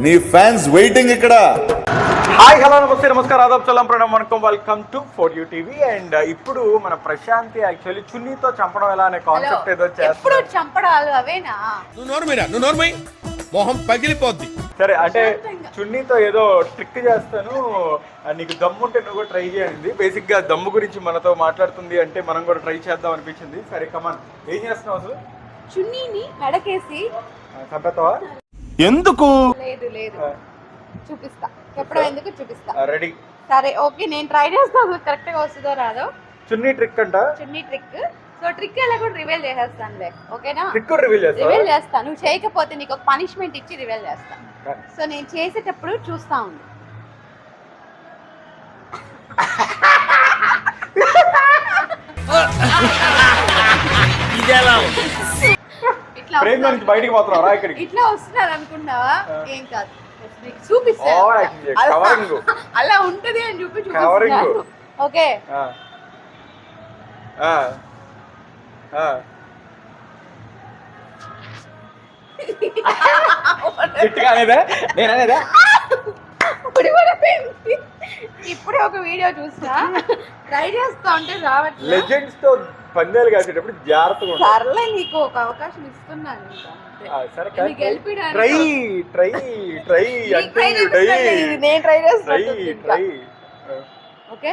నీ fans waiting ఇక్కడ. Hi hello నమస్తే నమస్కారం ఆదాబ్ సలాం ప్రణామ్ వనకం welcome to for you TV. And ఇప్పుడు మన ప్రశాంతి యాక్చువల్లీ చున్నీతో చంపడం ఎలా అనే కాన్సెప్ట్ ఏదో ఎప్పుడు చేస్తారు. చంపడాలు అవేనా? నువ్వు నోర్మై మొహం పగిలిపోద్ది. సరే అంటే చున్నీతో ఏదో ట్రిక్ చేస్తాను, నీకు దమ్ము ఉంటే నువ్వు కూడా ట్రై చేయండి. బేసిక్ గా దమ్ము గురించి మనతో మాట్లాడుతుంది అంటే మనం కూడా ట్రై చేద్దాం అనిపించింది. సరే కమాన్, ఏం చేస్తున్నావు అసలు? చున్నీని మెడకేసి చంపేస్తావా? ఎందుకు? లేదు లేదు చూపిస్తా, ఎప్పుడో ఎందుకు చూపిస్తా. రెడీ? సరే ఓకే, నేను ట్రై చేస్తాను కరెక్ట్ గా వస్తుందో రాదో. చున్నీ ట్రిక్ అంట. చున్నీ ట్రిక్. సో ట్రిక్ ఎలా కూడా రివీల్ చేసేస్తానులే, ఓకేనా? ట్రిక్ రివీల్ చేస్తావా? రివీల్ చేస్తాను, నువ్వు చేయకపోతే నీకు ఒక పనిష్మెంట్ ఇచ్చి రివీల్ చేస్తాను. సో నేను చేసేటప్పుడు చూస్తా ఉంది. ఇట్లా ఫ్రేమ్ లో నుంచి బయటికి పోతున్నావు రా ఇక్కడికి. ఇట్లా వస్తున్నారు అనుకున్నావా? ఏం కాదు, చూపిస్తా. కవరింగ్ అలా ఉంటది అని చెప్పి కవరింగ్. చూపిస్తున్నాను. ఓకే నేననేదా? ఇప్పుడే ఒక వీడియో చూసా, ట్రై చేస్తా ఉంటే రావట్లేదు. లెజెండ్స్ తో పందాలు కాసేటప్పుడు జాగ్రత్తగా ఉండాలి. సర్లే, నీకు ఒక అవకాశం ఇస్తున్నాను. సరే ట్రై ట్రై ట్రై ట్రై అంటే నేను ట్రై ట్రై చేస్తాను. ట్రై. ఓకే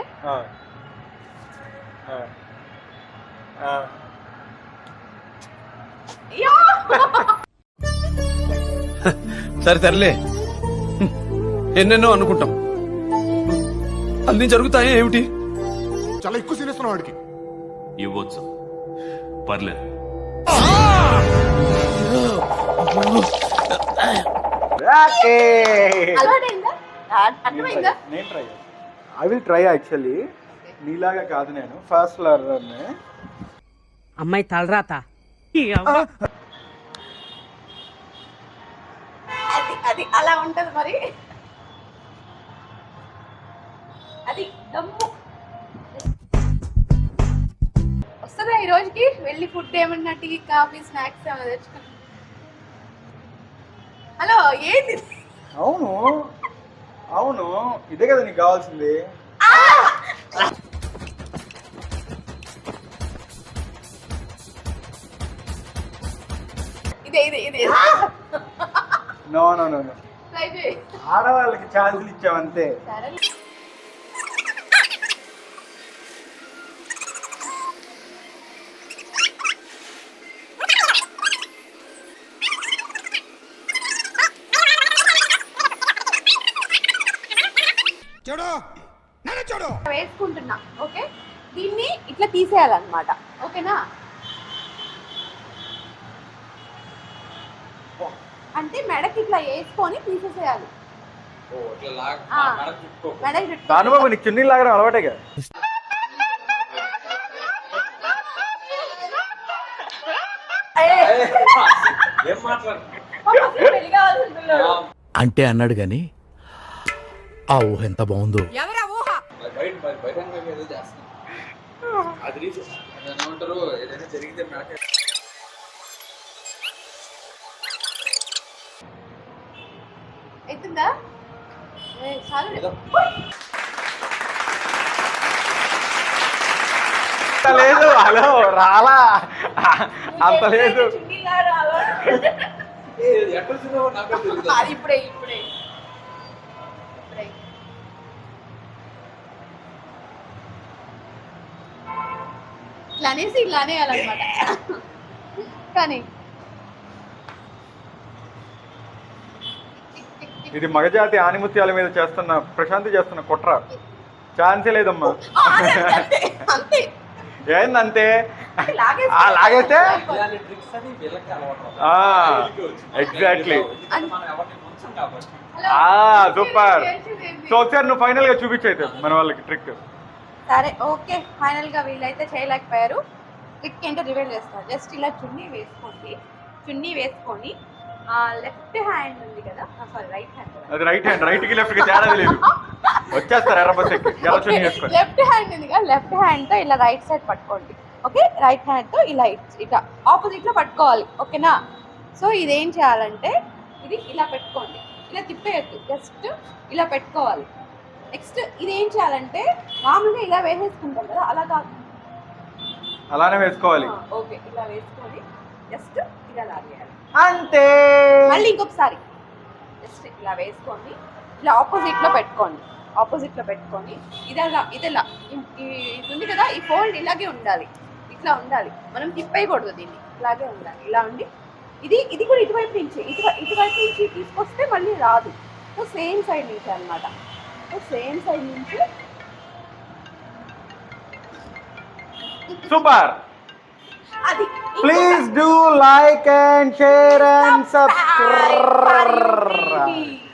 సరే తరలే, ఎన్నెన్నో అనుకుంటాం, అన్ని జరుగుతాయి ఏమిటి? చాలా ఎక్కువ సీనిస్తున్నావు వాడికి. ఇవ్వచ్చు, పర్లేదు. అలవాటైందా? అర్థమైందా? నేను try I will try actually. నీలాగా కాదు, నేను ఫస్ట్ లర్నర్. అమ్మాయి తలరాత. అది అది అలా ఉంటది మరి. అది దమ్ము వస్తుందా ఈ రోజుకి? వెళ్ళి ఫుడ్ ఏమన్నా టీ కాఫీ స్నాక్స్ ఏమైనా తెచ్చుకుని. హలో, ఏంది? అవును అవును, ఇదే కదా నీకు కావాల్సింది. ఇదే ఇదే ఇదే. No no no no, try చేయి. ఆడవాళ్ళకి ఛాన్సులు ఇచ్చావంతే. సరే వేసుకుంటున్నా. ఓకే, దీన్ని ఇట్లా తీసేయాలన్నమాట. ఓకేనా? అంటే మెడకి ఇట్లా వేసుకొని తీసేసేయాలి. మెడకి దానిబాబు నీకు చున్నీ లాగడం అలవాటేగా. అంటే అన్నాడు గాని ఆ ఊహ ఎంత బాగుందో. అవుతుందా? చాలు. లేదు, హలో రాలా, అంత లేదు. ఇప్పుడే ఇప్పుడే ఇట్లా అనేసి ఇట్లా అనేయాలన్నమాట. కానీ ఇది మగజాతి ఆనిముత్యాల మీద చేస్తున్న ప్రశాంతి చేస్తున్న కుట్ర. ఛాన్సే లేదమ్మా. అంతే ఏందంతే? లాగేస్తే ఎగ్జాక్ట్లీ. సూపర్. సో ఒకసారి నువ్వు ఫైనల్ గా చూపించైతే మన వాళ్ళకి ట్రిక్. సరే ఓకే, ఫైనల్ గా వీళ్ళైతే చేయలేకపోయారు. ట్రిక్ ఏంటో రివీల్ చేస్తారు. జస్ట్ ఇలా చున్నీ వేసుకొని లెఫ్ట్ హ్యాండ్ ఉంది కదా, సారీ రైట్ హ్యాండ్. అది రైట్ హ్యాండ్, రైట్ కి లెఫ్ట్ కి తేడా లేదు. వచ్చేస్తారు ఎర్ర బస్ ఎక్కి. లెఫ్ట్ హ్యాండ్ ఉంది కదా, లెఫ్ట్ హ్యాండ్ తో ఇలా రైట్ సైడ్ పట్టుకోండి. ఓకే, రైట్ హ్యాండ్ తో ఇలా ఇట్లా ఆపోజిట్ లో పట్టుకోవాలి. ఓకేనా? సో ఇదేం చేయాలంటే ఇది ఇలా పెట్టుకోండి, ఇలా తిప్పేయద్దు, జస్ట్ ఇలా పెట్టుకోవాలి. నెక్స్ట్ ఇది ఏం చేయాలంటే మామూలుగా ఇలా వేసేసుకుంటాం కదా, అలా కాదు. అలానే వేసుకోవాలి. ఓకే, ఇలా వేసుకొని జస్ట్ ఇలా లాగేయాలి అంతే. మళ్ళీ ఇంకొకసారి జస్ట్ ఇలా వేసుకొని ఇలా ఆపోజిట్లో పెట్టుకోండి. ఆపోజిట్లో పెట్టుకొని ఇదలా ఇది ఉంది కదా, ఈ ఫోల్డ్ ఇలాగే ఉండాలి, ఇట్లా ఉండాలి. మనం తిప్పేయకూడదు, దీన్ని ఇలాగే ఉండాలి. ఇలా ఉండి ఇది కూడా ఇటువైపు నుంచి ఇటువైపు నుంచి తీసుకొస్తే మళ్ళీ రాదు. సో సేమ్ సైడ్ నుంచి అన్నమాట. సో సేమ్ సైడ్ నుంచి. సూపర్. అది please do like and share and subscribe.